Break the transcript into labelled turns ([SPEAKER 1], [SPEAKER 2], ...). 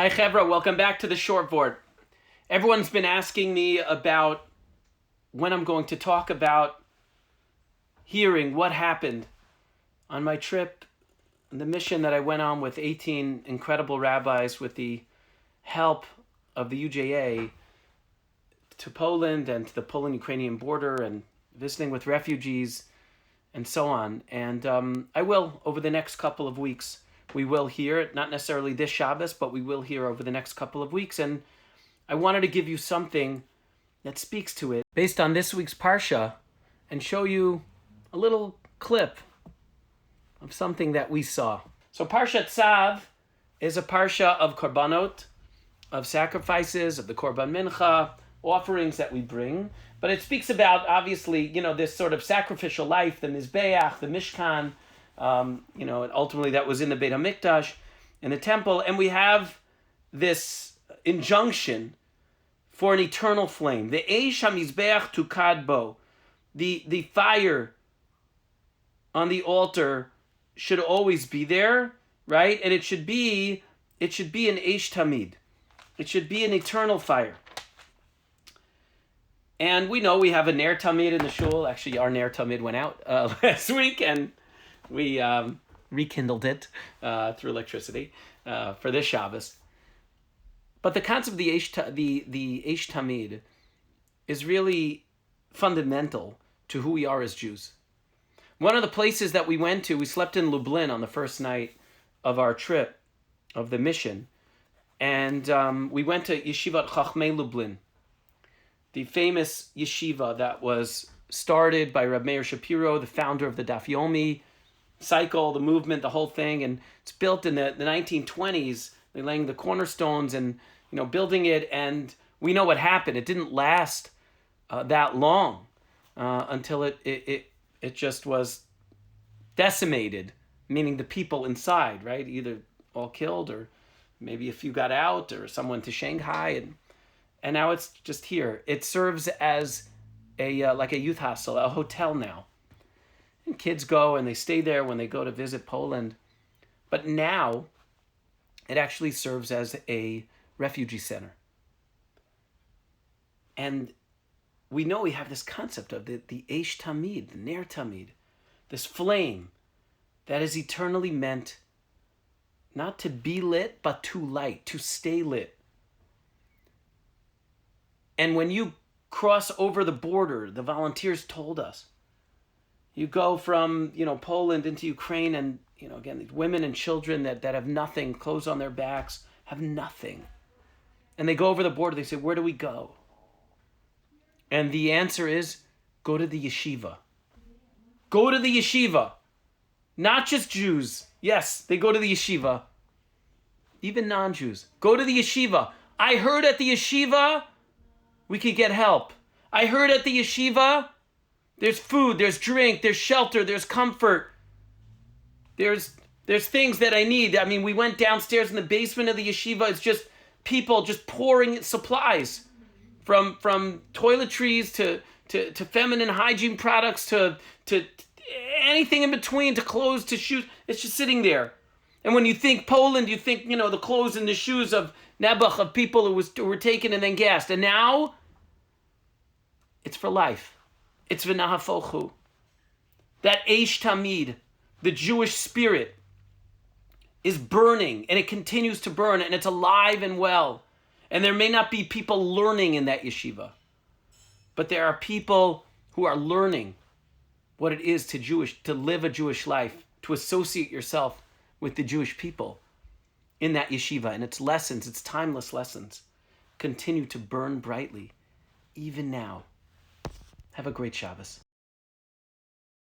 [SPEAKER 1] Hi Chevra, welcome back to the shortboard. Everyone's been asking me about when I'm going to talk about hearing what happened on my trip, the mission that I went on with 18 incredible rabbis with the help of the UJA to Poland and to the Poland-Ukrainian border and visiting with refugees and so on. And I will, over the next couple of weeks, we will hear it, not necessarily this Shabbos, but we will hear over the next couple of weeks. And I wanted to give you something that speaks to it based on this week's Parsha and show you a little clip of something that we saw. So Parashat Sav is a Parsha of Korbanot, of sacrifices, of the Korban Mincha, offerings that we bring. But it speaks about, obviously, this sort of sacrificial life, the Mizbeach, the Mishkan, ultimately that was in the Beit HaMikdash, in the temple. And we have this injunction for an eternal flame. The Eish Hamizbeach tukad bo. The fire on the altar should always be there, right? And it should be an Eish Tamid. It should be an eternal fire. And we know we have a Ner Tamid in the shul. Actually, our Ner Tamid went out last week, and we rekindled it through electricity for this Shabbos. But the concept of the Eish Tamid is really fundamental to who we are as Jews. One of the places that we went to, we slept in Lublin on the first night of our trip, of the mission. And we went to Yeshiva Lublin, the famous yeshiva that was started by Reb Meir Shapiro, the founder of the Daf Yomi cycle, the movement, the whole thing. And it's built in the 1920s. They're laying the cornerstones and building it. And we know what happened. It didn't last that long until it just was decimated, meaning the people inside, right? Either all killed or maybe a few got out or some went to Shanghai. And now it's just here. It serves as like a youth hostel, a hotel now. And kids go and they stay there when they go to visit Poland. But now it actually serves as a refugee center. And we know we have this concept of the Eish Tamid, the Ner Tamid, this flame that is eternally meant not to be lit, but to light, to stay lit. And when you cross over the border, the volunteers told us, you go from, Poland into Ukraine and, again, these women and children that have nothing, clothes on their backs, have nothing. And they go over the border, they say, where do we go? And the answer is, go to the yeshiva. Go to the yeshiva. Not just Jews. Yes, they go to the yeshiva. Even non-Jews. Go to the yeshiva. I heard at the yeshiva we could get help. I heard at the yeshiva there's food, there's drink, there's shelter, there's comfort. There's things that I need. I mean, we went downstairs in the basement of the yeshiva. It's just people just pouring supplies from toiletries to feminine hygiene products to anything in between, to clothes, to shoes. It's just sitting there. And when you think Poland, you think, the clothes and the shoes of Nebuch, of people who were taken and then gassed. And now it's for life. It's v'nahafochu. That Eish Tamid, the Jewish spirit, is burning, and it continues to burn, and it's alive and well. And there may not be people learning in that yeshiva, but there are people who are learning what it is to live a Jewish life, to associate yourself with the Jewish people in that yeshiva. And its lessons, its timeless lessons, continue to burn brightly, even now. Have a great Shabbos.